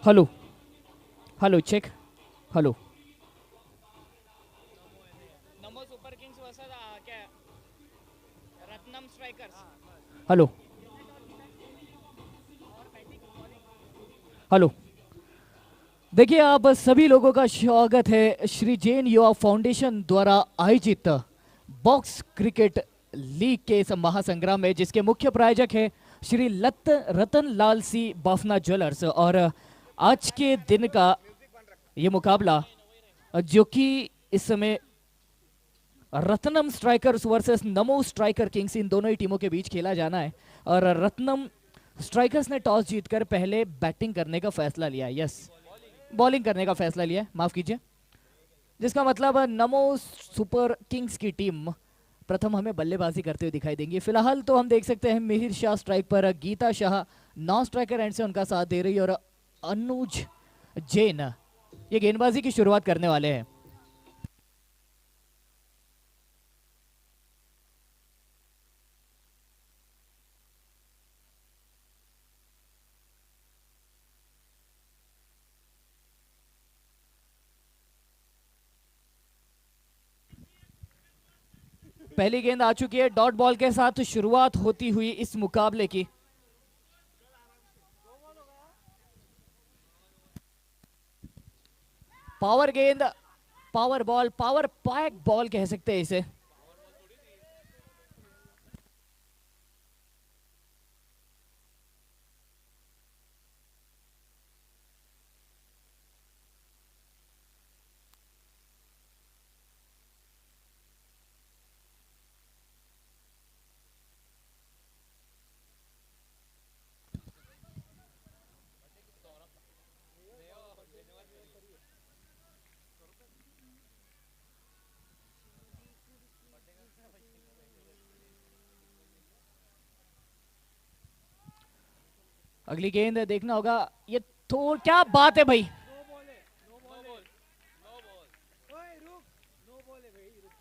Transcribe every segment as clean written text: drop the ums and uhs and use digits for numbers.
Hello. Hello check. Hello. Namo Super Kings versus क्या Ratnam strikers. Hello. Hello. देखिए आप सभी लोगों का स्वागत है श्री जैन युवा फाउंडेशन द्वारा आयोजित बॉक्स क्रिकेट लीग के इस महासंग्राम में, जिसके मुख्य प्रायोजक है श्री लत रतन लाल सी बाफना ज्वेलर्स। और आज के दिन का ये मुकाबला जो कि इस समय रत्नम स्ट्राइकर्स वर्सेस नमो स्ट्राइकर किंग्स, इन दोनों ही टीमों के बीच खेला जाना है। और रत्नम स्ट्राइकर्स ने टॉस जीतकर पहले बैटिंग करने का फैसला लिया है। यस, बॉलिंग करने का फैसला लिया है, माफ कीजिए। जिसका मतलब नमो सुपर किंग्स की टीम प्रथम हमें बल्लेबाजी करते हुए दिखाई देंगी। फिलहाल तो हम देख सकते हैं मिहिर शाह स्ट्राइक पर, Gita Shah non striker end से उनका साथ दे रही है, और अनुज जैन ये गेंदबाजी की शुरुआत करने वाले हैं। पहली गेंद आ चुकी है, डॉट बॉल के साथ शुरुआत होती हुई इस मुकाबले की। पावर गेंद, power ball, power pack ball कह सकते हैं इसे। अगली गेंद देखना होगा, ये तो क्या बात है भाई।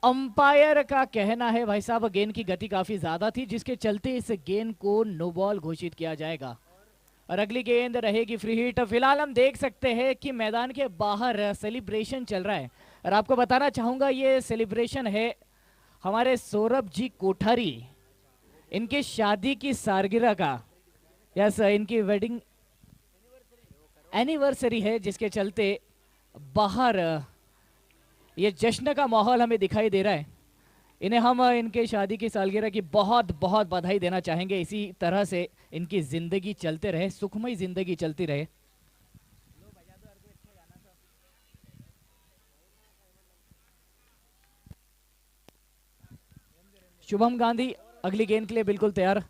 अंपायर का कहना है भाई साहब गेंद की गति काफी ज्यादा थी, जिसके चलते इस गेंद को नो बॉल घोषित किया जाएगा। और अगली गेंद रहेगी फ्री हिट। फिलहाल हम देख सकते हैं कि मैदान के बाहर सेलिब्रेशन चल रहा है, और आपको बताना चाहूंगा ये सेलिब्रेशन है हमारे सौरभ जी कोठारी, इनके शादी की सालगिरह का। यस, इनकी वेडिंग एनिवर्सरी है, जिसके चलते बाहर ये जश्न का माहौल हमें दिखाई दे रहा है। इन्हें हम इनके शादी की सालगिरह की बहुत बहुत बधाई देना चाहेंगे। इसी तरह से इनकी जिंदगी चलते रहे, सुखमय जिंदगी चलती रहे। शुभम गांधी अगली गेंद के लिए बिल्कुल तैयार।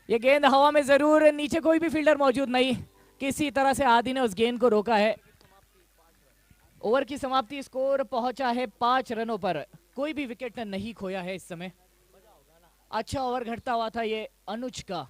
ये गेंद हवा में जरूर, नीचे कोई भी फील्डर मौजूद नहीं, किसी तरह से आदि ने उस गेंद को रोका है। ओवर की समाप्ति, स्कोर पहुंचा है 5 रनों पर, कोई भी विकेट नहीं खोया है इस समय। अच्छा ओवर घटता हुआ था ये अनुज का।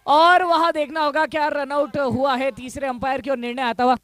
और वहां देखना होगा क्या रनआउट हुआ है तीसरे अंपायर की ओर निर्णय आता हुआ।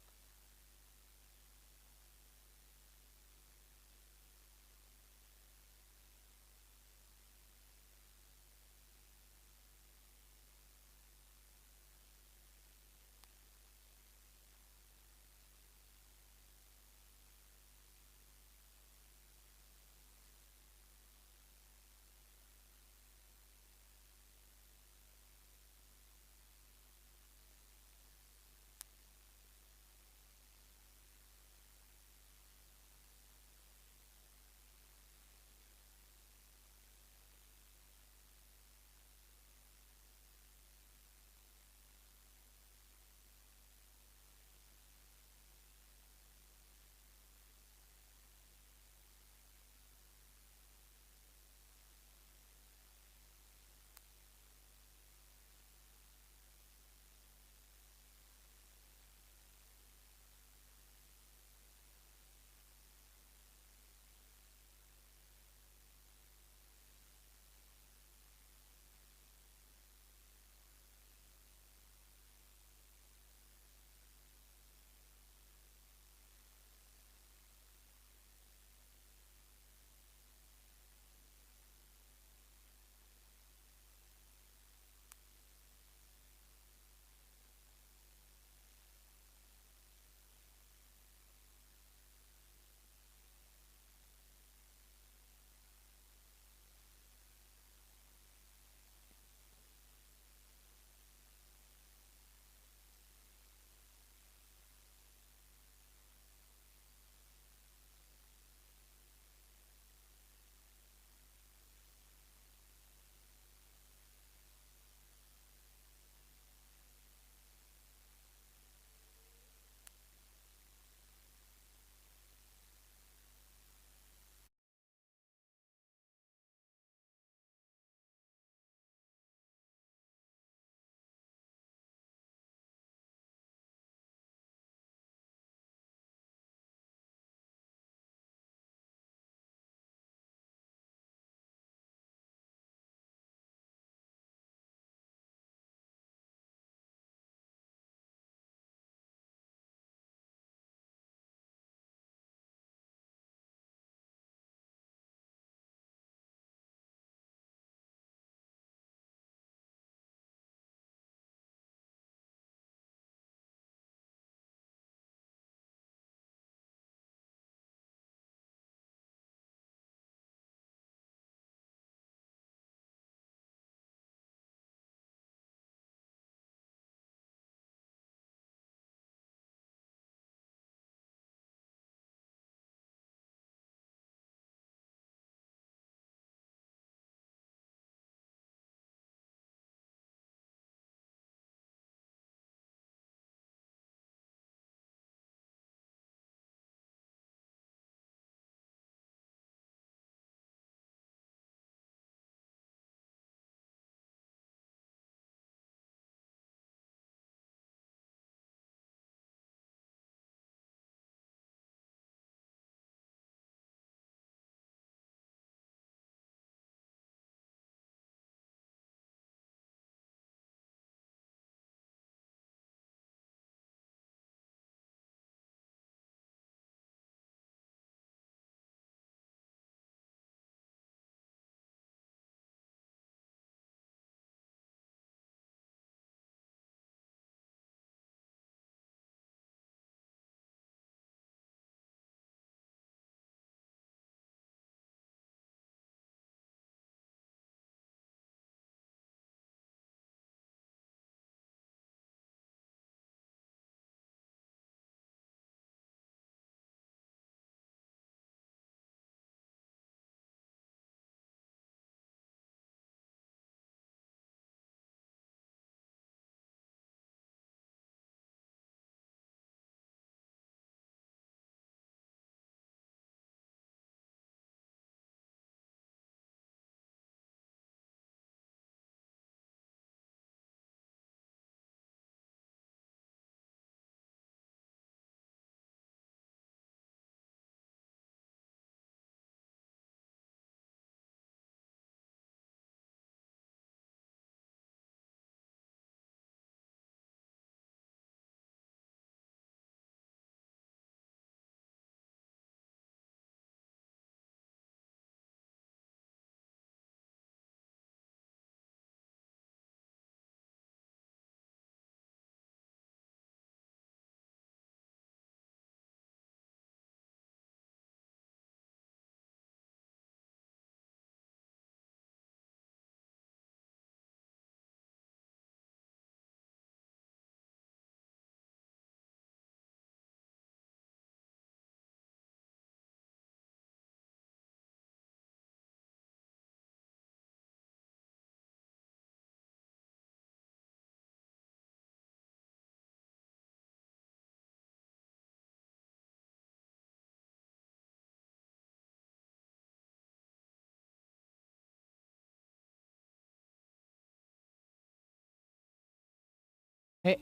है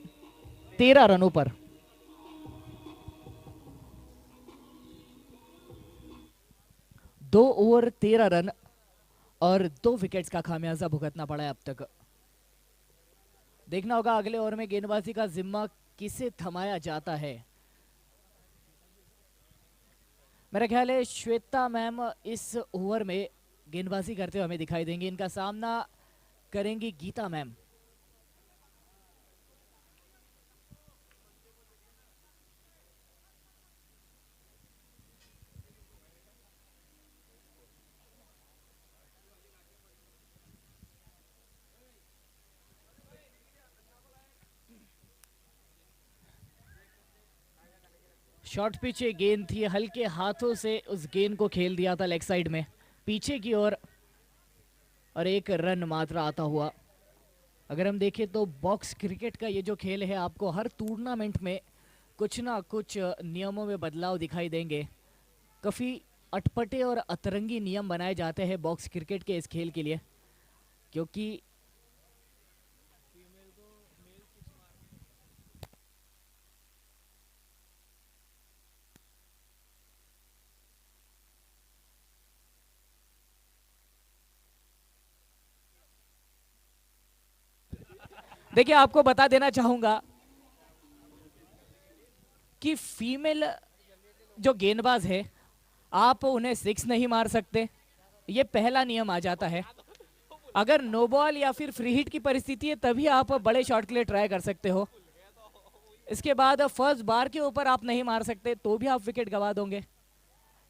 13 रनों पर। दो ओवर 13 रन और 2 विकेट्स का खामियाजा भुगतना पड़ा है अब तक। देखना होगा अगले ओवर में गेंदबाजी का जिम्मा किसे थमाया जाता है। मेरा ख्याल है श्वेता मैम इस ओवर में गेंदबाजी करते हुए हमें दिखाई देंगे। इनका सामना करेंगी गीता मैम। शॉर्ट पिच गेंद थी, हल्के हाथों से उस गेंद को खेल दिया था लेग साइड में पीछे की ओर और एक रन मात्र आता हुआ। अगर हम देखें तो बॉक्स क्रिकेट का ये जो खेल है आपको हर टूर्नामेंट में कुछ ना कुछ नियमों में बदलाव दिखाई देंगे। काफ़ी अटपटे और अतरंगी नियम बनाए जाते हैं बॉक्स क्रिकेट के इस खेल के लिए, क्योंकि देखिए आपको बता देना चाहूंगा कि फीमेल जो गेंदबाज है आप उन्हें सिक्स नहीं मार सकते, ये पहला नियम आ जाता है। अगर नो बॉल या फिर फ्री हिट की परिस्थिति है तभी आप बड़े शॉट के लिए ट्राई कर सकते हो। इसके बाद फर्स्ट बार के ऊपर आप नहीं मार सकते तो भी आप विकेट गवा दोगे,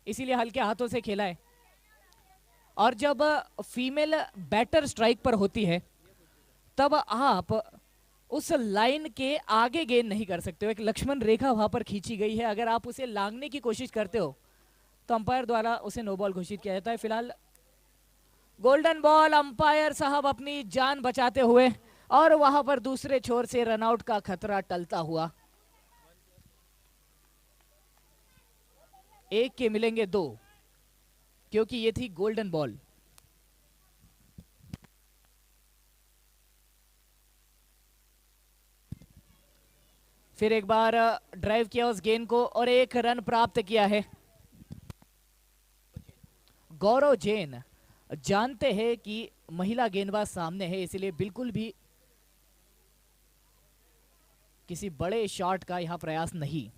इसीलिए हल्के हाथों से खेला है। और जब फीमेल बैटर स्ट्राइक पर होती है तब आप उस लाइन के आगे गेंद नहीं कर सकते हो। एक लक्ष्मण रेखा वहां पर खींची गई है, अगर आप उसे लांघने की कोशिश करते हो तो अंपायर द्वारा उसे नो बॉल घोषित किया जाता है। फिलहाल गोल्डन बॉल, अंपायर साहब अपनी जान बचाते हुए और वहां पर दूसरे छोर से रनआउट का खतरा टलता हुआ। एक के मिलेंगे दो, क्योंकि ये थी गोल्डन बॉल। फिर एक बार ड्राइव किया उस गेंद को और एक रन प्राप्त किया है। गौरव जैन जानते हैं कि महिला गेंदबाज सामने है, इसलिए बिल्कुल भी किसी बड़े शॉट का यहां प्रयास नहीं।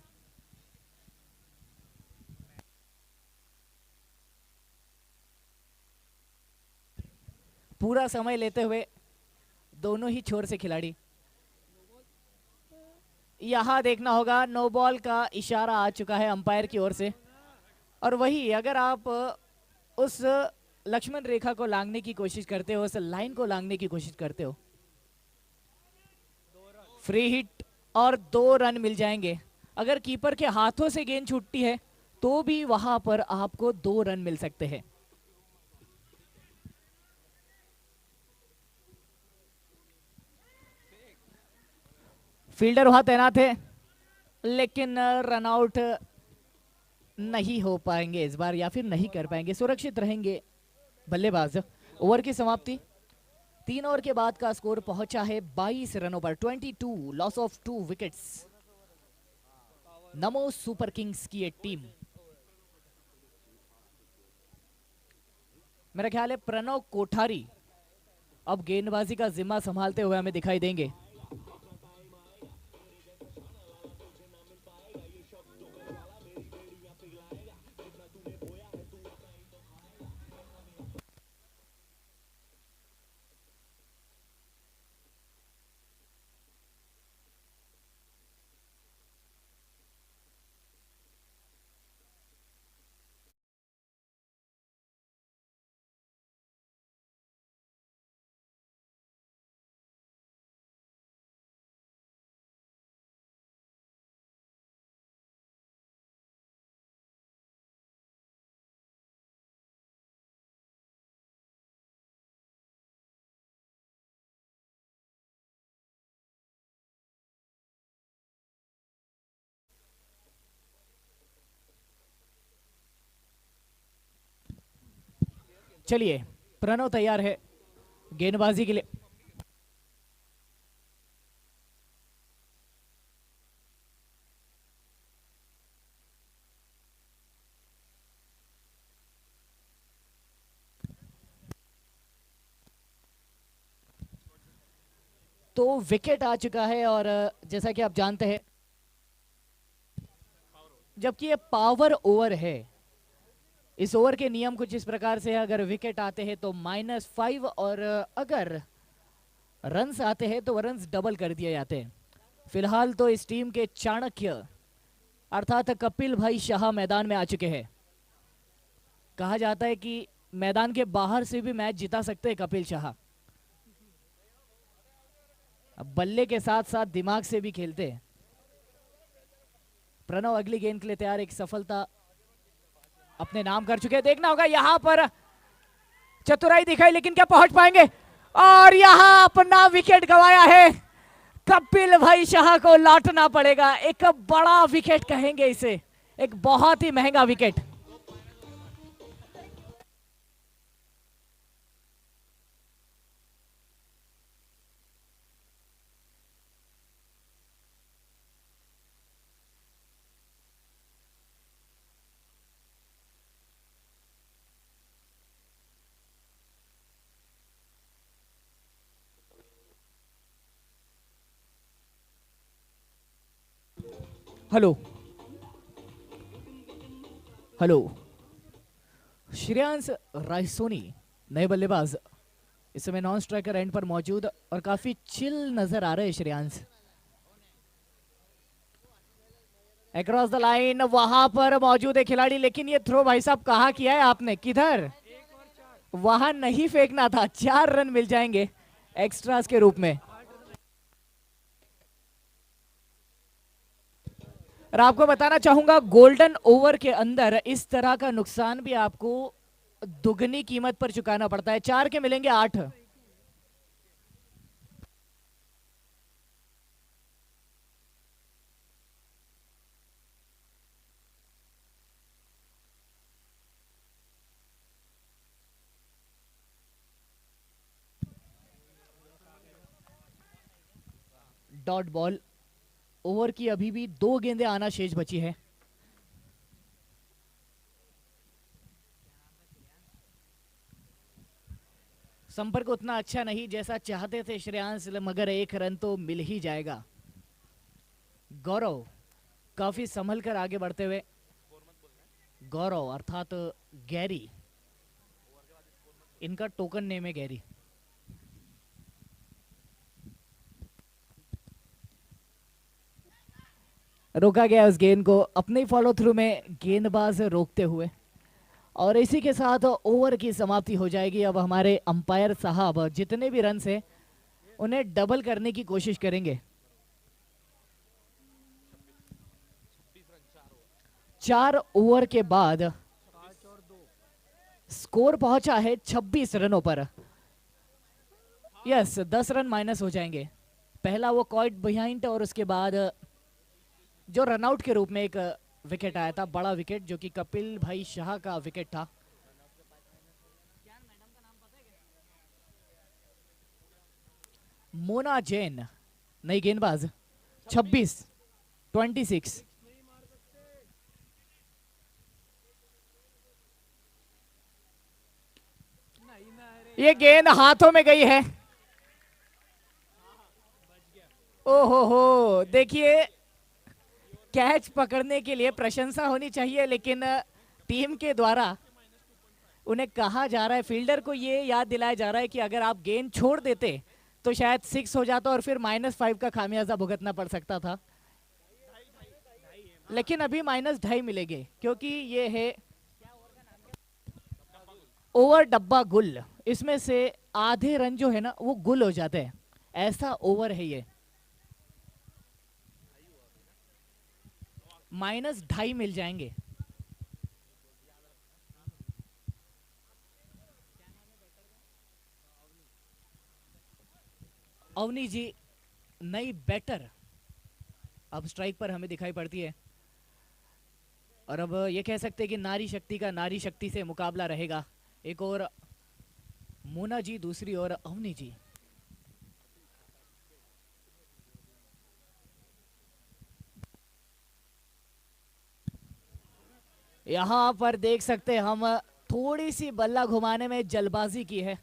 पूरा समय लेते हुए दोनों ही छोर से खिलाड़ी, यहां देखना होगा नो बॉल का इशारा आ चुका है अंपायर की ओर से। और वही अगर आप उस लक्ष्मण रेखा को लांघने की कोशिश करते हो, उस लाइन को लांघने की कोशिश करते हो, फ्री हिट और 2 रन मिल जाएंगे। अगर कीपर के हाथों से गेंद छूटती है तो भी वहां पर आपको 2 रन मिल सकते हैं। फील्डर वहां तैनात है लेकिन रन आउट नहीं हो पाएंगे इस बार, या फिर नहीं कर पाएंगे, सुरक्षित रहेंगे बल्लेबाज। ओवर की समाप्ति 3 ओवर के बाद का स्कोर पहुंचा है 22 रनों पर, 22, loss of 2 wickets. NaMo Super Kings की ये टीम, मेरा ख्याल है प्रणव कोठारी अब गेंदबाजी का जिम्मा संभालते हुए हमें दिखाई देंगे। चलिए प्रणव तैयार है गेंदबाजी के लिए। तो विकेट आ चुका है और जैसा कि आप जानते हैं जबकि ये पावर ओवर है, इस ओवर के नियम कुछ इस प्रकार से है, अगर विकेट आते हैं तो -5 और अगर रन्स आते हैं तो रन्स डबल कर दिए जाते हैं। फिलहाल तो इस टीम के चाणक्य अर्थात कपिल भाई शाह मैदान में आ चुके हैं। कहा जाता है कि मैदान के बाहर से भी मैच जिता सकते हैं कपिल शाह। अब बल्ले के साथ साथ दिमाग से भी खेलते हैं। प्रणव अगली गेंद के लिए तैयार, एक सफलता अपने नाम कर चुके हैं। देखना होगा यहां पर चतुराई दिखाई, लेकिन क्या पहुंच पाएंगे, और यहां अपना विकेट गंवाया है। कपिल भाई शाह को लौटना पड़ेगा, एक बड़ा विकेट कहेंगे इसे, एक बहुत ही महंगा wicket. Hello hello, Shreyansh Raisoni नए बल्लेबाज इस समय नॉन स्ट्राइकर एंड पर मौजूद और काफी चिल नजर आ रहे हैं श्रेयांश। अक्रॉस द लाइन वहां पर मौजूद है खिलाड़ी, लेकिन ये थ्रो भाई साहब कहाँ किया है आपने, किधर, वहां नहीं फेंकना था। 4 रन मिल जाएंगे एक्स्ट्रास के रूप में। और आपको बताना चाहूंगा गोल्डन ओवर के अंदर इस तरह का नुकसान भी आपको दुगनी कीमत पर चुकाना पड़ता है। 4 के मिलेंगे 8। डॉट बॉल, ओवर की अभी भी 2 गेंदें आना शेष बची है। संपर्क उतना अच्छा नहीं जैसा चाहते थे श्रेयांश, मगर 1 रन तो मिल ही जाएगा। गौरव काफी संभल कर आगे बढ़ते हुए, गौरव अर्थात गैरी, इनका टोकन नेम है गैरी। रोका गया उस गेंद को अपने ही फॉलो थ्रू में, गेंदबाज रोकते हुए, और इसी के साथ ओवर की समाप्ति हो जाएगी। अब हमारे अंपायर साहब जितने भी रन है उन्हें डबल करने की कोशिश करेंगे। 4 ओवर के बाद स्कोर पहुंचा है 26 रनों पर। यस, 10 रन माइनस हो जाएंगे। पहला वो कॉइट बिहाइंड और उसके बाद जो रनआउट के रूप में एक विकेट आया था, बड़ा विकेट, जो कि कपिल भाई शाह का विकेट था। मोना जैन नई गेंदबाज, 26। ये गेंद हाथों में गई है। ओहो हो, देखिए कैच पकड़ने के लिए प्रशंसा होनी चाहिए, लेकिन टीम के द्वारा उन्हें कहा जा रहा है, फील्डर को ये याद दिलाया जा रहा है कि अगर आप गेंद छोड़ देते तो शायद 6 हो जाता और फिर -5 का खामियाजा भुगतना पड़ सकता था। लेकिन अभी -2.5 मिलेंगे क्योंकि ये है ओवर डब्बा गुल, इसमें से आधे रन जो है ना वो गुल हो जाते हैं, ऐसा ओवर है ये। -2.5 मिल जाएंगे। अवनी जी नई बैटर अब स्ट्राइक पर हमें दिखाई पड़ती है, और अब ये कह सकते हैं कि नारी शक्ति का नारी शक्ति से मुकाबला रहेगा। एक और मोना जी, दूसरी ओर अवनी जी। यहां पर देख सकते हैं हम, थोड़ी सी बल्ला घुमाने में जल्दबाजी की है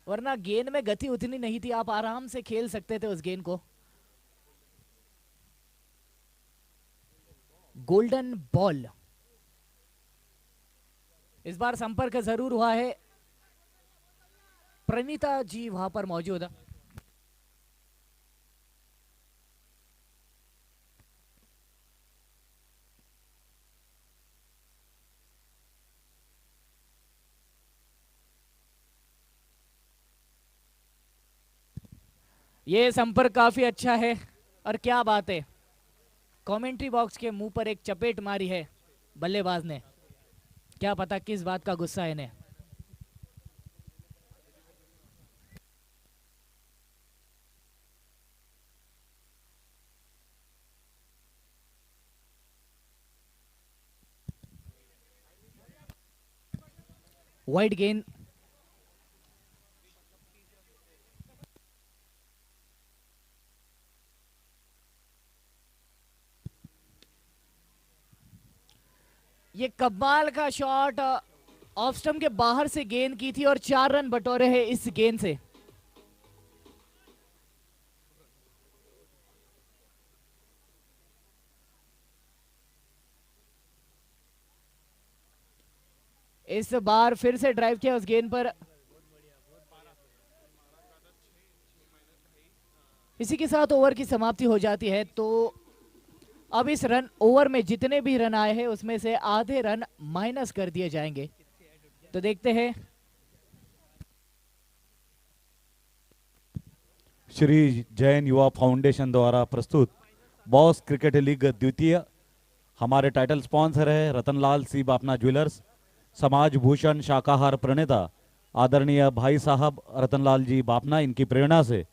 वरना गेंद में गति उतनी नहीं थी, आप आराम से खेल सकते थे उस गेंद को। Golden ball. इस बार संपर्क जरूर हुआ है, प्रणीता जी वहां पर मौजूद है। ये संपर्क काफी अच्छा है, और क्या बात है, कमेंट्री बॉक्स के मुंह पर एक चपेट मारी है बल्लेबाज ने। क्या पता किस बात का गुस्सा है इन्हें। वाइड गेंद। ये कमाल का शॉट ऑफ स्टंप के बाहर से गेंद की थी और 4 रन बटोरे हैं इस गेंद से। इस बार फिर से ड्राइव किया उस गेंद पर। इसी के साथ ओवर की समाप्ति हो जाती है। तो अब इस रन ओवर में जितने भी रन आए हैं उसमें से आधे रन माइनस कर दिए जाएंगे। तो देखते हैं। श्री जैन युवा फाउंडेशन द्वारा प्रस्तुत बॉस क्रिकेट लीग द्वितीय। हमारे टाइटल स्पॉन्सर है रतनलाल सी बापना ज्वेलर्स, समाज भूषण शाकाहार प्रणेता आदरणीय भाई साहब रतनलाल जी बापना। इनकी प्रेरणा से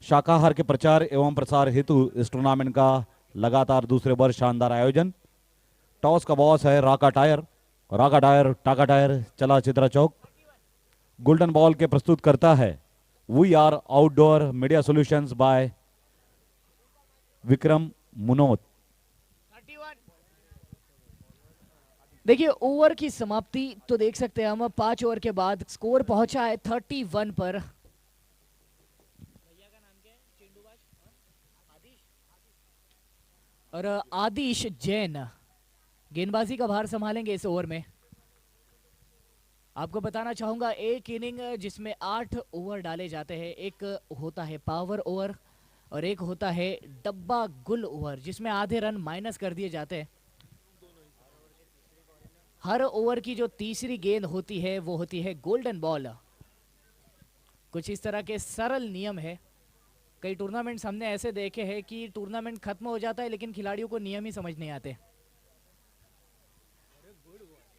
शाकाहार के प्रचार एवं प्रसार हेतु इस टूर्नामेंट का लगातार दूसरे वर्ष शानदार आयोजन। टॉस का बॉस है Raka tyre, Raka tyre Taka tyre चला चित्रा चौक। गोल्डन बॉल के प्रस्तुत करता है we are outdoor media solutions by Vikram Munot. देखिए ओवर की समाप्ति तो देख सकते हैं हम, 5 ओवर के बाद स्कोर पहुंचा है 31 पर। और आदिश जैन गेंदबाजी का भार संभालेंगे इस ओवर में। आपको बताना चाहूंगा एक इनिंग जिसमें 8 ओवर डाले जाते हैं, एक होता है पावर ओवर और एक होता है डब्बा गुल ओवर जिसमें आधे रन माइनस कर दिए जाते हैं। हर ओवर की जो तीसरी गेंद होती है वो होती है गोल्डन बॉल। कुछ इस तरह के सरल नियम है। कई टूर्नामेंट्स हमने ऐसे देखे हैं कि टूर्नामेंट खत्म हो जाता है लेकिन खिलाड़ियों को नियम ही समझ नहीं आते,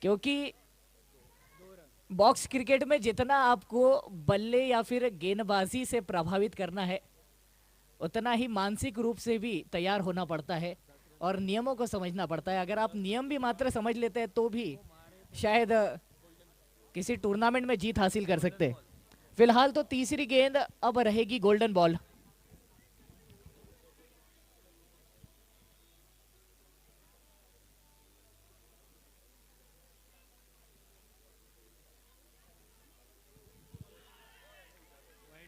क्योंकि बॉक्स क्रिकेट में जितना आपको बल्ले या फिर गेंदबाजी से प्रभावित करना है उतना ही मानसिक रूप से भी तैयार होना पड़ता है और नियमों को समझना पड़ता है। अगर आप नियम भी मात्र समझ लेते हैं तो भी शायद किसी टूर्नामेंट में जीत हासिल कर सकते। फिलहाल तो तीसरी गेंद अब रहेगी गोल्डन बॉल।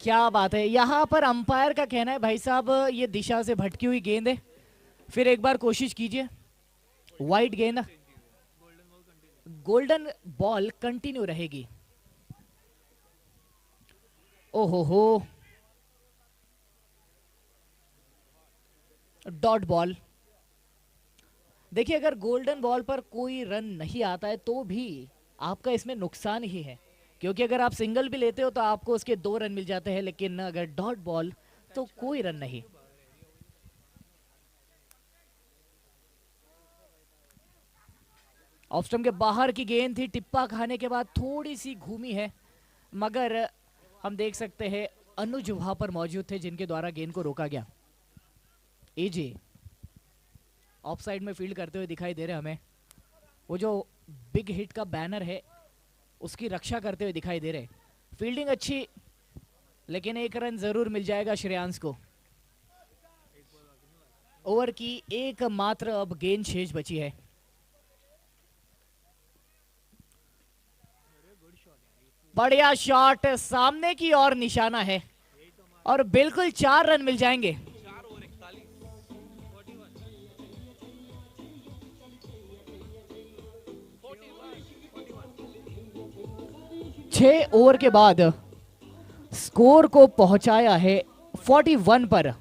क्या बात है, यहां पर अंपायर का कहना है भाई साहब ये दिशा से भटकी हुई गेंद है, फिर एक बार कोशिश कीजिए। वाइड गेंद, गोल्डन बॉल कंटिन्यू रहेगी। ओहो हो, डॉट बॉल। देखिए अगर गोल्डन बॉल पर कोई रन नहीं आता है तो भी आपका इसमें नुकसान ही है, क्योंकि अगर आप सिंगल भी लेते हो तो आपको उसके 2 रन मिल जाते हैं, लेकिन अगर डॉट बॉल तो कोई रन नहीं। ऑफ स्टंप के बाहर की गेंद थी, टिप्पा खाने के बाद थोड़ी सी घूमी है, मगर हम देख सकते हैं अनुज वहां पर मौजूद थे जिनके द्वारा गेंद को रोका गया। एजे ऑफ साइड में फील्ड करते हुए दिखाई दे रहे हमें, वो जो बिग हिट का बैनर है उसकी रक्षा करते हुए दिखाई दे रहे। फील्डिंग अच्छी, लेकिन 1 रन जरूर मिल जाएगा श्रेयांश को। ओवर की एकमात्र अब गेंद शेष बची है। बढ़िया शॉट, सामने की ओर निशाना है और बिल्कुल 4 रन मिल जाएंगे। 6 ओवर के बाद स्कोर को पहुंचाया है 41 पर।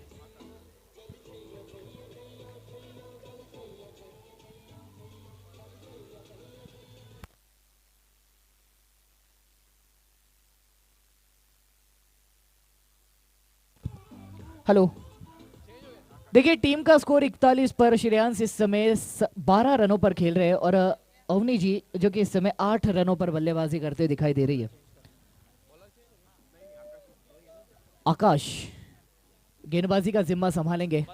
हेलो, देखिए टीम का स्कोर 41 पर। श्रेयांश इस समय 12 रनों पर खेल रहे हैं और अवनी जी जो कि इस समय 8 रनों पर बल्लेबाजी करते हुए दिखाई दे रही है। आकाश गेंदबाजी का जिम्मा संभालेंगे।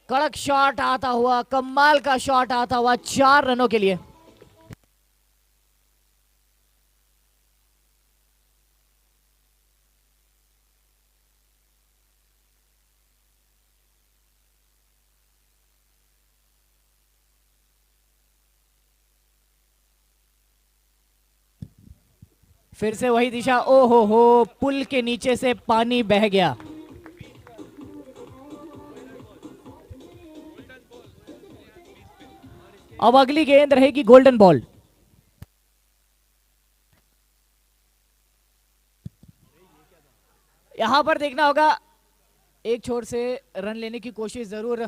कड़क शॉट आता हुआ, कमाल का शॉट आता हुआ 4 रनों के लिए। फिर से वही दिशा, ओ हो, पुल के नीचे से पानी बह गया। अब अगली गेंद रहेगी गोल्डन बॉल। यहां पर देखना होगा, एक छोर से रन लेने की कोशिश जरूर।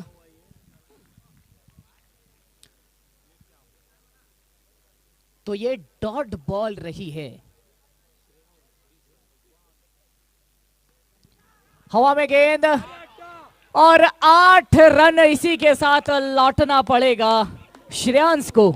तो ये डॉट बॉल रही है। हवा में गेंद और 8 रन इसी के साथ लौटना पड़ेगा श्रेयांश को।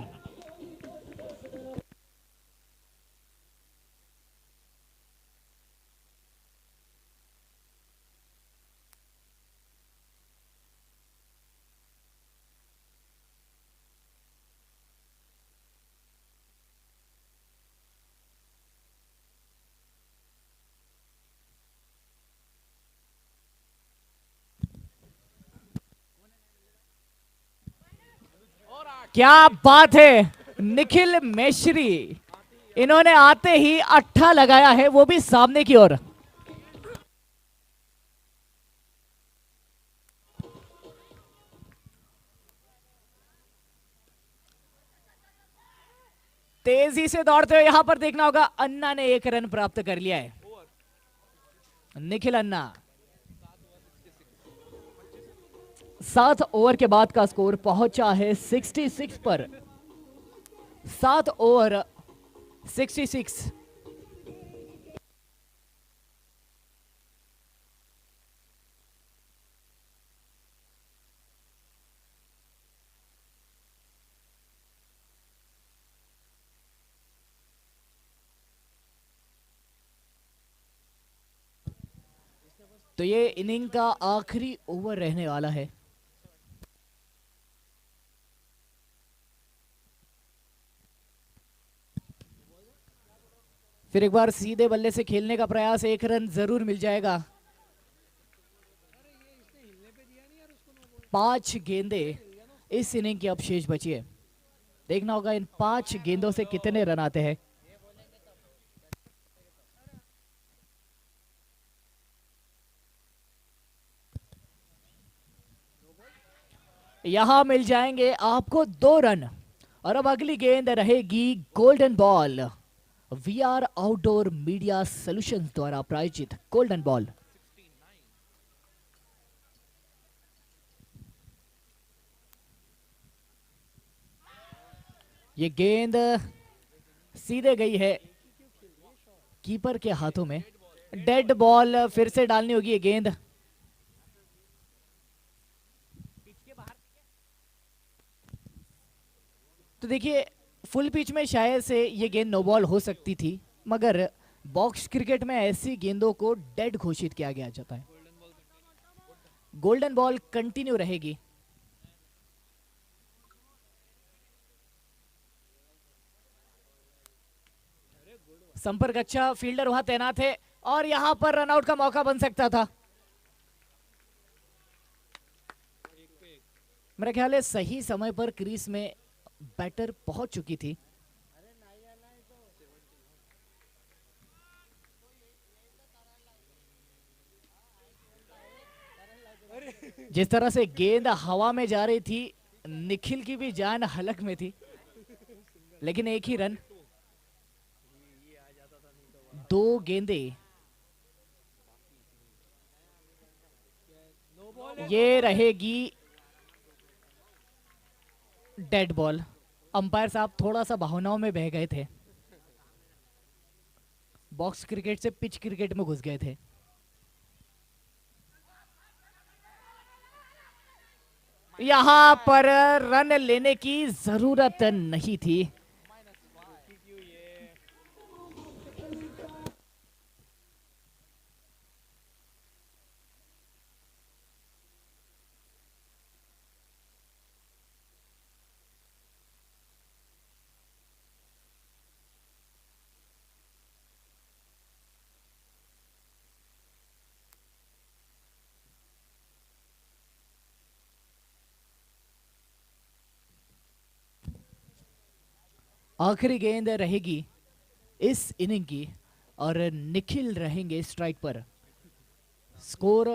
क्या बात है, निखिल मेश्री, इन्होंने आते ही अट्ठा लगाया है, वो भी सामने की ओर। तेजी से दौड़ते हुए यहां पर देखना होगा, अन्ना ने 1 रन प्राप्त कर लिया है। निखिल अन्ना 7 ओवर के बाद का स्कोर पहुंचा है 66 पर। 7 ओवर 66। तो ये इनिंग का आखिरी ओवर रहने वाला है। फिर एक बार सीधे बल्ले से खेलने का प्रयास, 1 रन जरूर मिल जाएगा। 5 गेंदे इस इनिंग की अब शेष बची है। देखना होगा इन 5 गेंदों से कितने रन आते हैं। यहां मिल जाएंगे आपको 2 रन और अब अगली गेंद रहेगी golden ball. VR outdoor media solutions द्वारा प्रायोजित गोल्डन बॉल। ये गेंद सीधे गई है कीपर के हाथों में। डेड बॉल फिर से डालनी होगी ये गेंद। तो देखिए फुल पिच में शायद से ये गेंद नो बॉल हो सकती थी, मगर बॉक्स क्रिकेट में ऐसी गेंदों को डेड घोषित किया गया जाता है। गोल्डन बॉल कंटिन्यू रहेगी। संपर्क अच्छा, फील्डर वहां तैनात है और यहां पर रनआउट का मौका बन सकता था। मेरा ख्याल है सही समय पर क्रीज में बैटर पहुंच चुकी थी। जिस तरह से गेंद हवा में जा रही थी, निखिल की भी जान हलक में थी, लेकिन एक ही रन, दो गेंदे। ये रहेगी डेड बॉल। अंपायर साहब थोड़ा सा भावनाओं में बह गए थे, बॉक्स क्रिकेट से पिच क्रिकेट में घुस गए थे। यहां पर रन लेने की जरूरत नहीं थी। आखिरी गेंद रहेगी इस इनिंग की और निखिल रहेंगे स्ट्राइक पर। स्कोर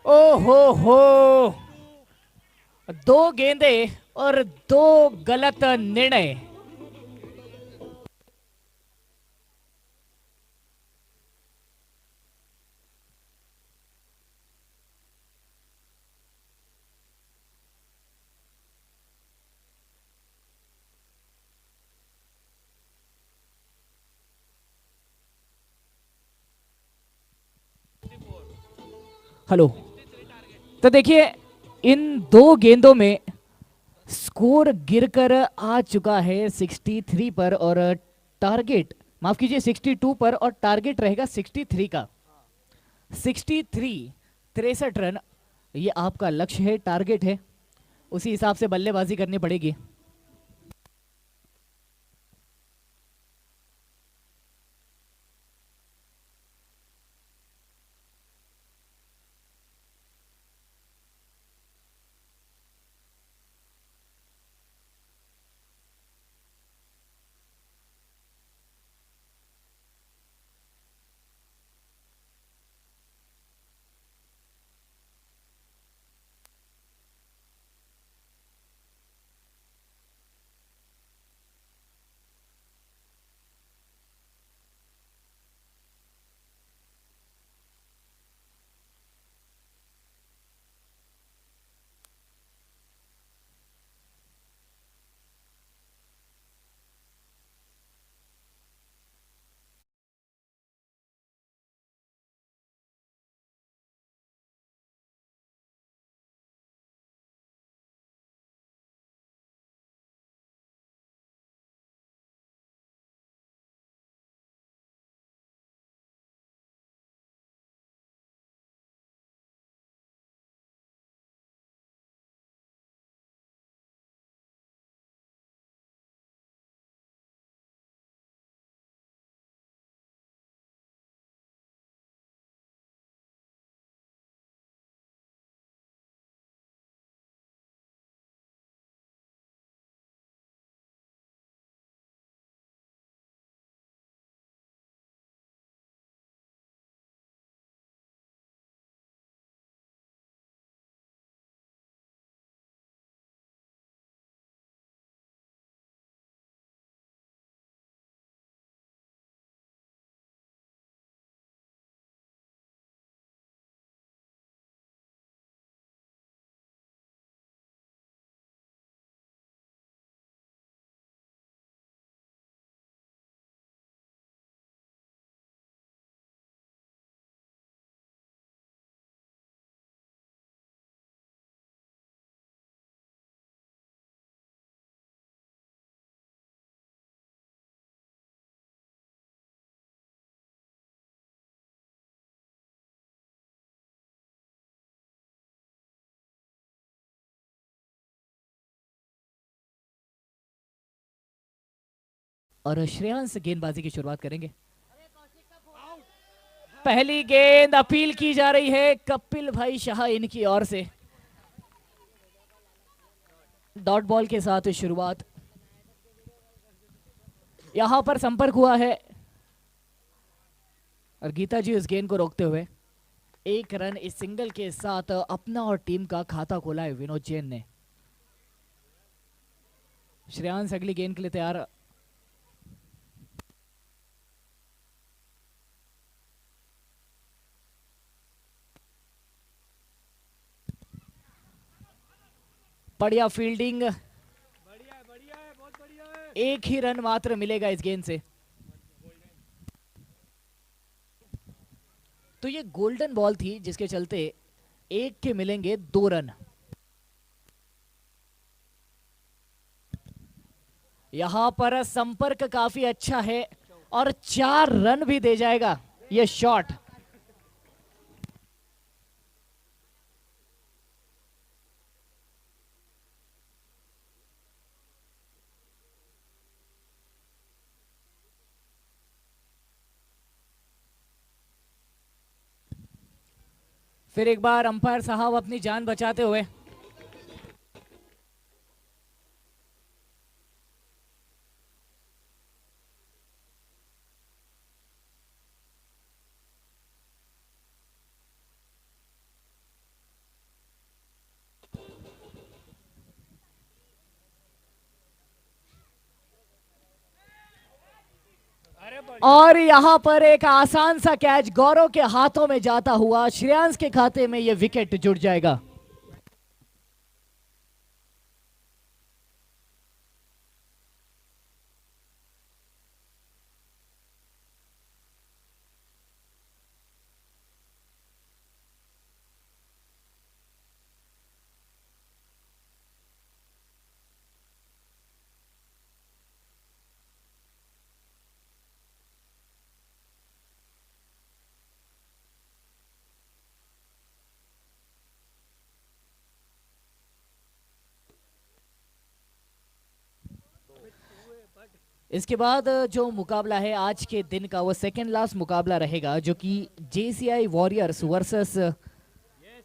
हो, दो गेंदे और दो गलत निर्णय। हेलो, तो देखिए इन दो गेंदों में स्कोर गिरकर आ चुका है 63 पर और टारगेट, माफ कीजिए 62 पर, और टारगेट रहेगा 63 का। 63, 63 रन ये आपका लक्ष्य है, टारगेट है, उसी हिसाब से बल्लेबाजी करनी पड़ेगी। और श्रेयांश गेंदबाजी की शुरुआत करेंगे। पहली गेंद अपील की जा रही है कपिल भाई शाह इनकी ओर से। डॉट बॉल के साथ शुरुआत, यहां पर संपर्क हुआ है और गीता जी उस गेंद को रोकते हुए एक रन इस सिंगल के साथ अपना और टीम का खाता खोला है विनोद जैन ने। श्रेयांश अगली गेंद के लिए तैयार। बढ़िया फील्डिंग, एक ही रन मात्र मिलेगा इस गेंद से। तो ये गोल्डन बॉल थी जिसके चलते एक के मिलेंगे 2 रन। यहां पर संपर्क काफी अच्छा है और 4 रन भी दे जाएगा ये शॉट। फिर एक बार अंपायर साहब अपनी जान बचाते हुए और यहां पर एक आसान सा कैच गौरव के हाथों में जाता हुआ श्रेयांश के खाते में यह विकेट जुड़ जाएगा। इसके बाद जो मुकाबला है आज के दिन का वो सेकेंड लास्ट मुकाबला रहेगा जो कि JCI warriors versus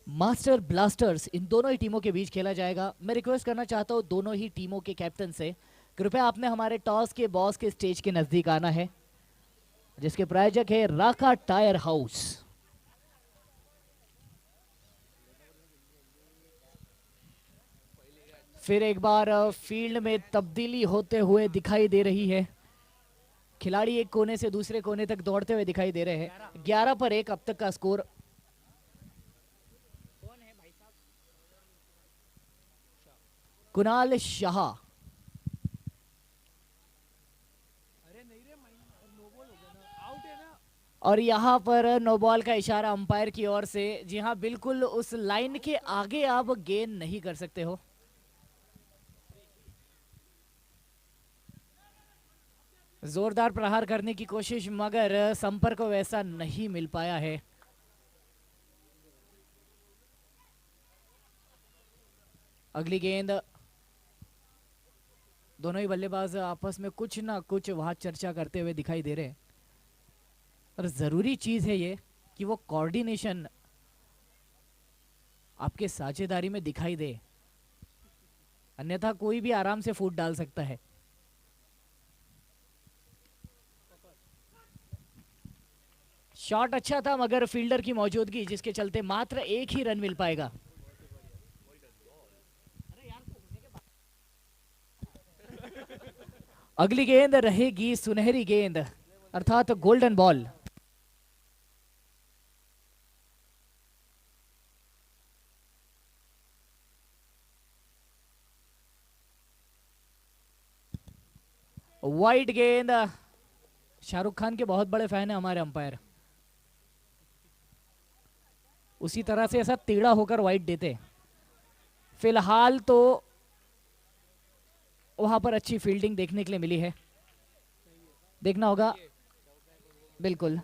master blasters, इन दोनों ही टीमों के बीच खेला जाएगा। मैं रिक्वेस्ट करना चाहता हूँ दोनों ही टीमों के कैप्टन से, कृपया आपने हमारे टॉस के बॉस के स्टेज के नजदीक आना है, जिसके प्रायोजक है राका टायर हाउस। फिर एक बार फील्ड में तब्दीली होते हुए दिखाई दे रही है, खिलाड़ी एक कोने से दूसरे कोने तक दौड़ते हुए दिखाई दे रहे हैं। 11 पर 1 अब तक का स्कोर। कुणाल शाह, और यहां पर नो बॉल का इशारा अंपायर की ओर से। जी हां, बिल्कुल उस लाइन के आगे आप गेंद नहीं कर सकते हो। जोरदार प्रहार करने की कोशिश मगर संपर्क वैसा नहीं मिल पाया है। अगली गेंद, दोनों ही बल्लेबाज आपस में कुछ ना कुछ वहां चर्चा करते हुए दिखाई दे रहे हैं और जरूरी चीज है ये कि वो कोऑर्डिनेशन आपके साझेदारी में दिखाई दे, अन्यथा कोई भी आराम से फूट डाल सकता है। शॉट अच्छा था मगर फील्डर की मौजूदगी जिसके चलते मात्र एक ही रन मिल पाएगा। अगली गेंद रहेगी सुनहरी गेंद अर्थात गोल्डन बॉल। वाइड गेंद, शाहरुख खान के बहुत बड़े फैन है हमारे अंपायर, उसी तरह से ऐसा टेढ़ा होकर वाइड देते। फिलहाल तो वहां पर अच्छी फील्डिंग देखने के लिए मिली है, देखना होगा। बिल्कुल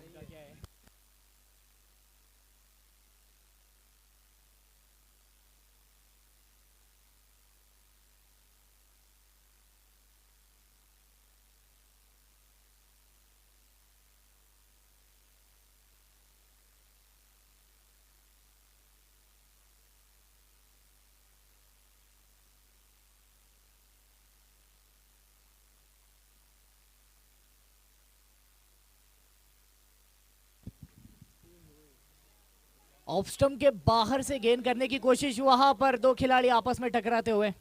ऑफ स्टंप के बाहर से गेंद करने की कोशिश, वहां पर दो खिलाड़ी आपस में टकराते हुए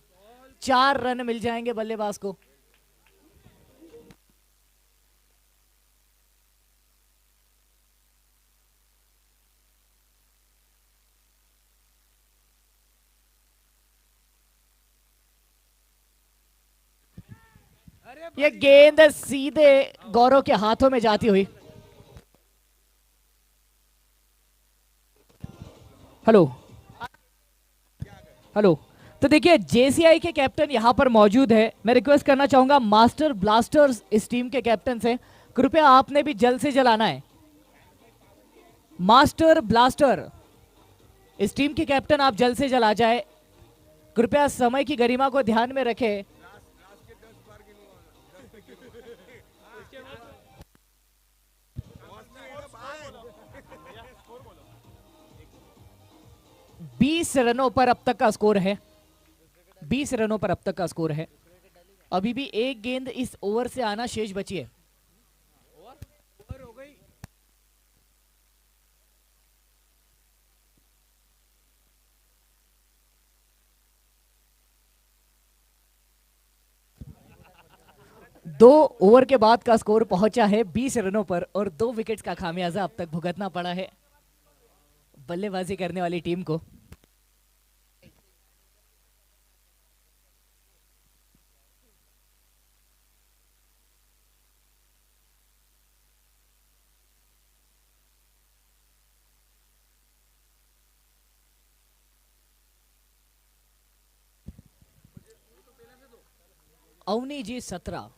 4 रन मिल जाएंगे बल्लेबाज को। ये गेंद सीधे गौरव के हाथों में जाती हुई। Hello hello. तो देखिए जेसीआई के कैप्टन यहां पर मौजूद है। मैं रिक्वेस्ट करना चाहूंगा मास्टर ब्लास्टर्स इस टीम के कैप्टन से, कृपया आपने भी जल्द से जल्द आना है। मास्टर ब्लास्टर इस टीम के कैप्टन, आप जल्द से जल्द आ जाए कृपया। समय की गरिमा को ध्यान में रखें। बीस रनों पर अब तक का स्कोर है, 20 रनों पर अब तक का स्कोर है। अभी भी एक गेंद इस ओवर से आना शेष बची है। दो ओवर के बाद का स्कोर पहुंचा है 20 रनों पर और 2 विकेट्स का खामियाजा अब तक भुगतना पड़ा है बल्लेबाजी करने वाली टीम को। अवनी जी 17।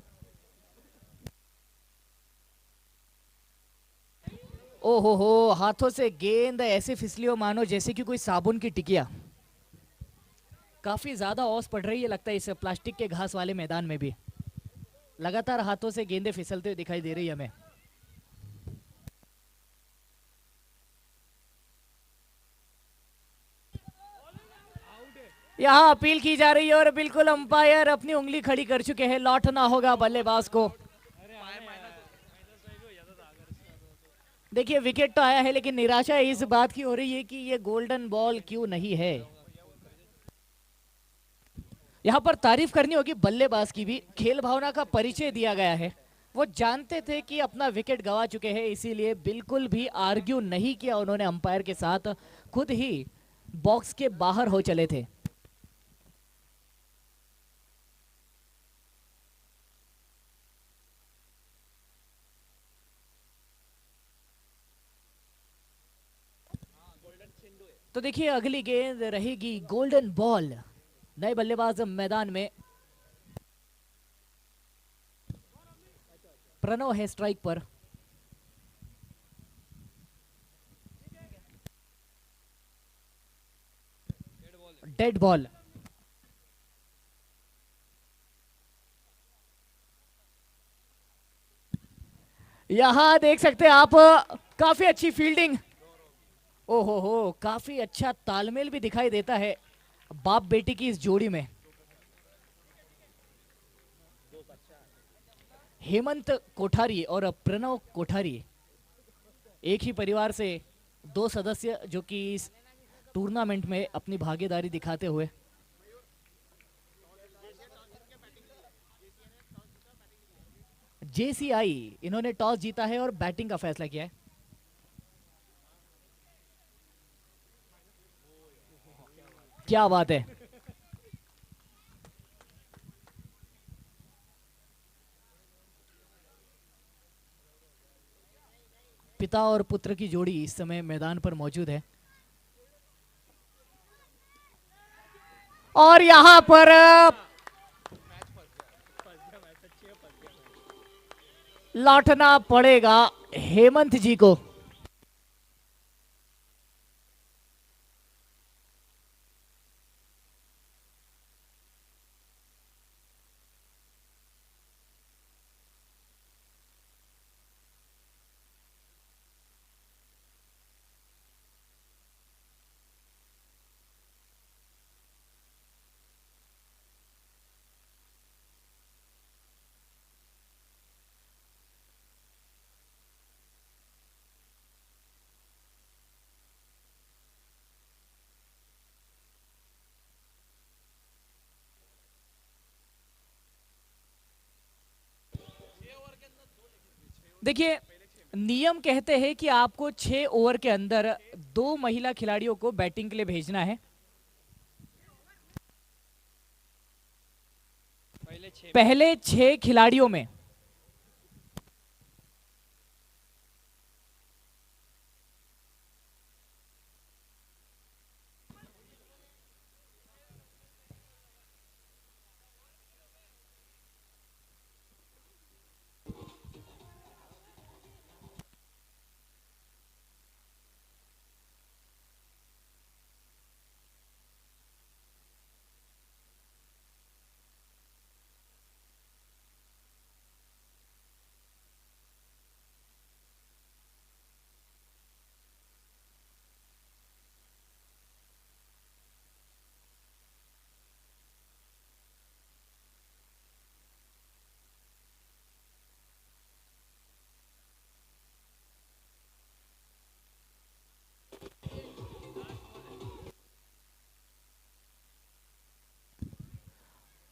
ओहो हो, हाथों से गेंद ऐसे फिसली हो मानो जैसे कि कोई साबुन की टिकिया। काफी ज्यादा औस पड़ रही है लगता है इस प्लास्टिक के घास वाले मैदान में भी। लगातार हाथों से गेंदें फिसलते हुए दिखाई दे रही है हमें। यहाँ अपील की जा रही है और बिल्कुल अंपायर अपनी उंगली खड़ी कर चुके हैं। लौटना होगा बल्लेबाज को। देखिए विकेट तो आया है लेकिन निराशा इस बात की हो रही है कि ये गोल्डन बॉल क्यों नहीं है। यहाँ पर तारीफ करनी होगी बल्लेबाज की भी, खेल भावना का परिचय दिया गया है। वो जानते थे कि अपना विकेट गवा चुके हैं, इसीलिए बिल्कुल भी आर्ग्यू नहीं किया उन्होंने अंपायर के साथ, खुद ही बॉक्स के बाहर हो चले थे। तो देखिए अगली गेंद रहेगी गोल्डन बॉल। नए बल्लेबाज मैदान में, प्रणव है स्ट्राइक पर। Dead ball. यहां देख सकते हैं आप, काफी अच्छी फील्डिंग। ओहो हो, काफी अच्छा तालमेल भी दिखाई देता है बाप बेटी की इस जोड़ी में। हेमंत कोठारी और प्रणव कोठारी एक ही परिवार से 2 सदस्य जो कि इस टूर्नामेंट में अपनी भागीदारी दिखाते हुए। जेसीआई इन्होंने टॉस जीता है और बैटिंग का फैसला किया है। क्या बात है। पिता और पुत्र की जोड़ी इस समय मैदान पर मौजूद है और यहां पर लौटना पड़ेगा हेमंत जी को। देखिए, नियम कहते हैं कि आपको 6 ओवर के अंदर 2 महिला खिलाड़ियों को बैटिंग के लिए भेजना है। पहले 6 खिलाड़ियों में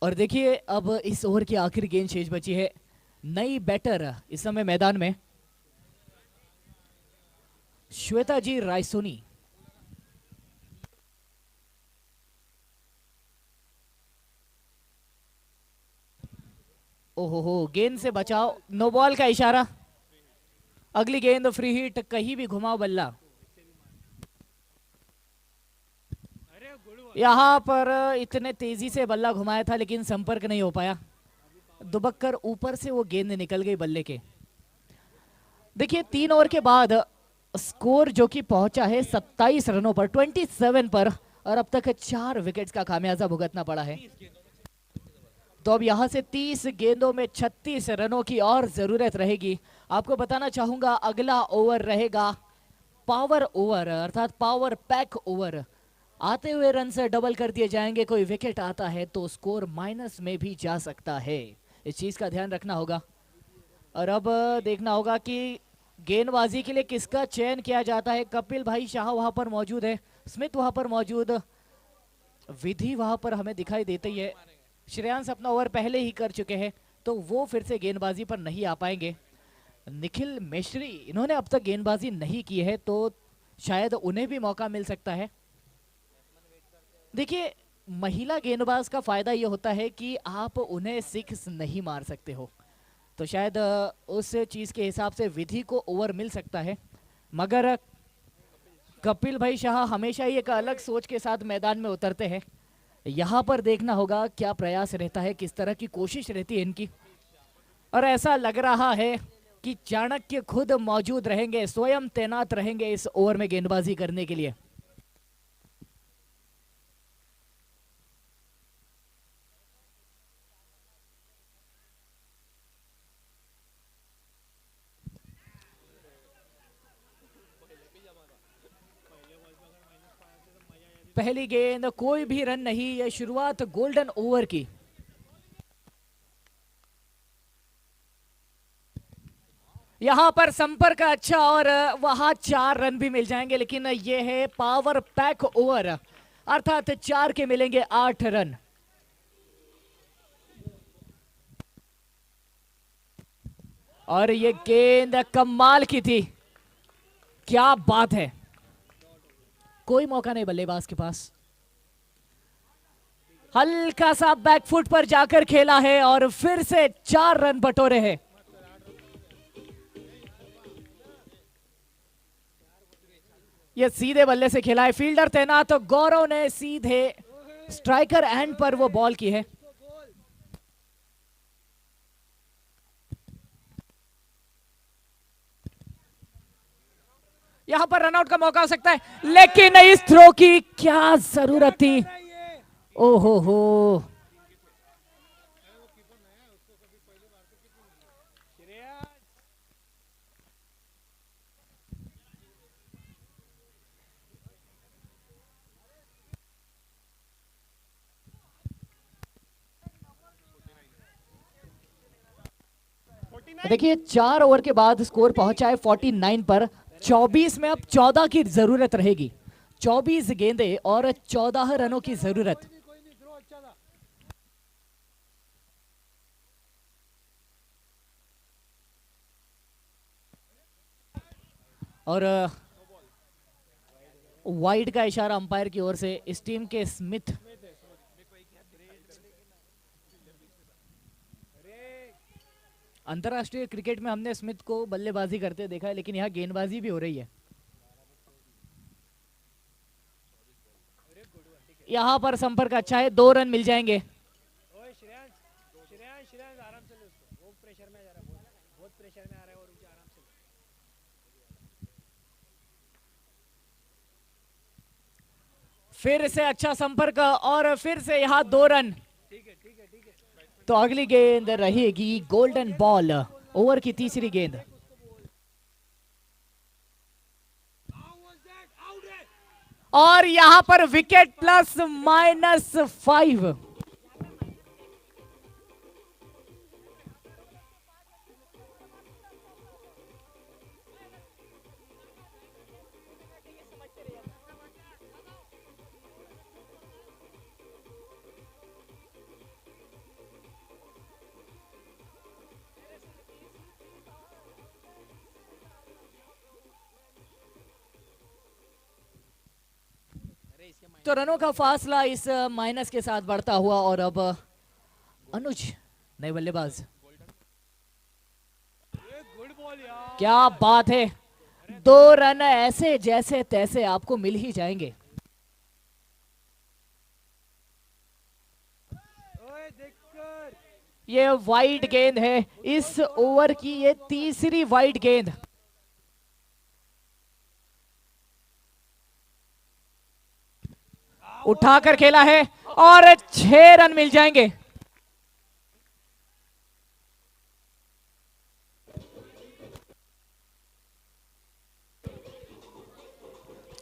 और देखिए, अब इस ओवर की आखिरी गेंद शेष बची है। नई बैटर इस समय मैदान में श्वेता जी रायसोनी। ओहो हो, गेंद से बचाओ, नो बॉल का इशारा। अगली गेंद फ्री हिट, कहीं भी घुमाओ बल्ला। यहां पर इतने तेजी से बल्ला घुमाया था लेकिन संपर्क नहीं हो पाया, दुबक कर ऊपर से वो गेंद निकल गई बल्ले के। देखिए, 3 ओवर के बाद स्कोर जो कि पहुंचा है 27 रनों पर, 27 पर, और अब तक 4 विकेट्स का खामियाजा भुगतना पड़ा है। तो अब यहां से 30 गेंदों में 36 रनों की और जरूरत रहेगी। आपको बताना चाहूंगा, अगला ओवर रहेगा पावर ओवर, अर्थात पावर पैक ओवर। आते हुए रन से डबल कर दिए जाएंगे, कोई विकेट आता है तो स्कोर माइनस में भी जा सकता है, इस चीज का ध्यान रखना होगा। और अब देखना होगा कि गेंदबाजी के लिए किसका चयन किया जाता है। कपिल भाई शाह वहां पर मौजूद है, स्मिथ वहां पर मौजूद, विधि वहां पर हमें दिखाई देती है। श्रेयांश अपना ओवर पहले ही कर चुके हैं तो वो फिर से गेंदबाजी पर नहीं आ पाएंगे। निखिल मिश्री, इन्होंने अब तक गेंदबाजी नहीं की है तो शायद उन्हें भी मौका मिल सकता है। देखिए, महिला गेंदबाज का फायदा ये होता है कि आप उन्हें सिक्स नहीं मार सकते हो, तो शायद उस चीज के हिसाब से विधि को ओवर मिल सकता है। मगर कपिल भाई शाह हमेशा ही एक अलग सोच के साथ मैदान में उतरते हैं। यहाँ पर देखना होगा क्या प्रयास रहता है, किस तरह की कोशिश रहती है इनकी। और ऐसा लग रहा है कि चाणक्य खुद मौजूद रहेंगे, स्वयं तैनात रहेंगे इस ओवर में गेंदबाजी करने के लिए। पहली गेंद, कोई भी रन नहीं, यह शुरुआत गोल्डन ओवर की। यहां पर संपर्क अच्छा और वहां 4 रन भी मिल जाएंगे, लेकिन यह है पावर पैक ओवर, अर्थात 4 के मिलेंगे 8 रन। और ये गेंद कमाल की थी, क्या बात है, कोई मौका नहीं बल्लेबाज के पास। हल्का सा बैकफुट पर जाकर खेला है और फिर से 4 रन बटोरे हैं। ये सीधे बल्ले से खेला है, फील्डर तैनात, तो गौरव ने सीधे स्ट्राइकर एंड पर वो बॉल की है। यहां पर रनआउट का मौका हो सकता है, लेकिन इस थ्रो की क्या जरूरत थी। ओहो हो, देखिए 4 ओवर के बाद स्कोर पहुंचा है 49 पर। 24 में अब 14 की जरूरत रहेगी, 24 गेंदें और 14 रनों की जरूरत। और वाइड का इशारा अंपायर की ओर से इस टीम के स्मिथ। अंतरराष्ट्रीय क्रिकेट में हमने स्मिथ को बल्लेबाजी करते देखा है, लेकिन यहाँ गेंदबाजी भी हो रही है। यहाँ पर संपर्क अच्छा है, 2 रन मिल जाएंगे। फिर से अच्छा संपर्क और फिर से यहाँ 2 रन। तो अगली गेंद रहेगी गोल्डन बॉल, ओवर की तीसरी गेंद। और यहां पर विकेट प्लस -5। तो रनों का फासला इस माइनस के साथ बढ़ता हुआ और अब अनुज नए बल्लेबाज। क्या बात है, 2 रन ऐसे जैसे तैसे आपको मिल ही जाएंगे। ये वाइड गेंद है, इस ओवर की ये तीसरी वाइड गेंद। उठाकर खेला है और 6 रन मिल जाएंगे।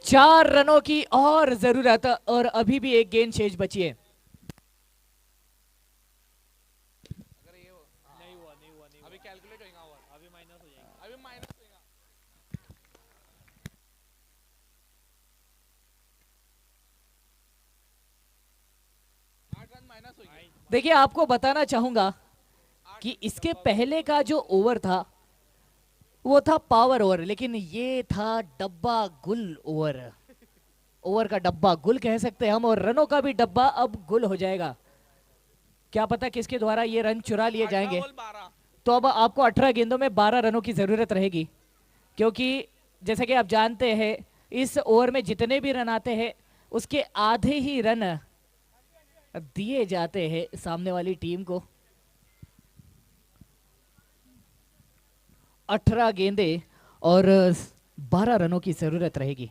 चार रनों की और जरूरत और अभी भी एक गेंद शेष बची है। अभी कैलकुलेट होगा, अभी माइनस हो जाएगा, अभी माइनस होगा। देखिए, आपको बताना चाहूंगा कि इसके पहले का जो ओवर था वो था पावर ओवर, लेकिन ये था डब्बा गुल ओवर। ओवर का डब्बा गुल कह सकते हैं हम, और रनों का भी डब्बा अब गुल हो जाएगा। क्या पता किसके द्वारा ये रन चुरा लिए जाएंगे। तो अब आपको 18 गेंदों में 12 रनों की जरूरत रहेगी, क्योंकि जैसे कि आप जानते हैं इस ओवर में जितने भी रन आते हैं उसके आधे ही रन दिए जाते हैं सामने वाली टीम को। 18 गेंदे और 12 रनों की जरूरत रहेगी।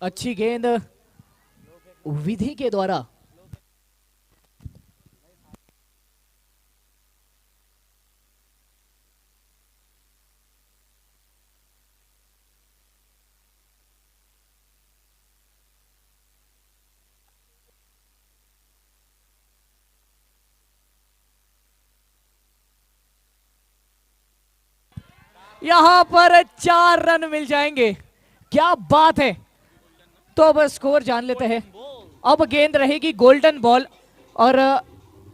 अच्छी गेंद विधि के द्वारा। यहां पर 4 रन मिल जाएंगे। क्या बात है। तो अब स्कोर जान लेते हैं। अब गेंद रहेगी गोल्डन बॉल और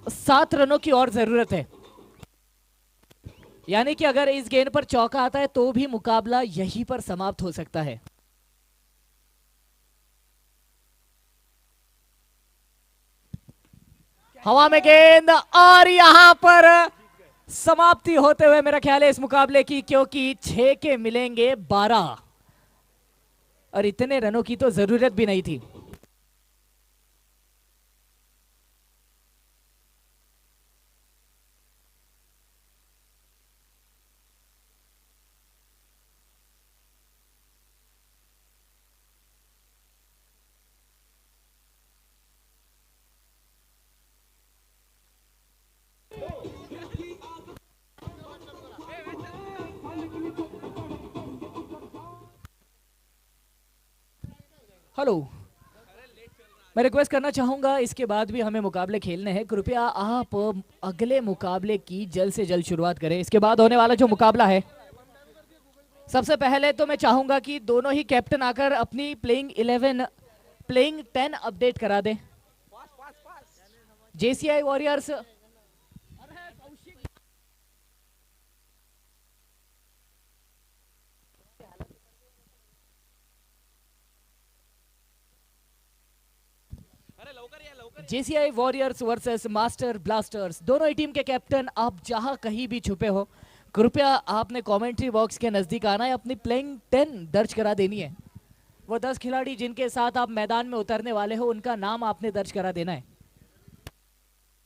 7 रनों की और जरूरत है। यानी कि अगर इस गेंद पर चौका आता है तो भी मुकाबला यहीं पर समाप्त हो सकता है। हवा में गेंद और यहां पर समाप्ति होते हुए मेरा ख्याल है इस मुकाबले की, क्योंकि 6 के मिलेंगे 12 और इतने रनों की तो जरूरत भी नहीं थी। हेलो, मैं रिक्वेस्ट करना चाहूंगा, इसके बाद भी हमें मुकाबले खेलने हैं, कृपया आप अगले मुकाबले की जल्द से जल्द शुरुआत करें। इसके बाद होने वाला जो मुकाबला है, सबसे पहले तो मैं चाहूंगा कि दोनों ही कैप्टन आकर अपनी प्लेइंग 11 प्लेइंग 10 अपडेट करा दें। जेसीआई वॉरियर्स अरे लवकर या लवकर. JCI warriors versus master blasters, दोनों ही टीम के कैप्टन आप जहां कहीं भी छुपे हो, कृपया आपने कमेंट्री बॉक्स के नजदीक आना है, अपनी प्लेइंग 10 दर्ज करा देनी है। वो 10 खिलाड़ी जिनके साथ आप मैदान में उतरने वाले हो, उनका नाम आपने दर्ज करा देना है।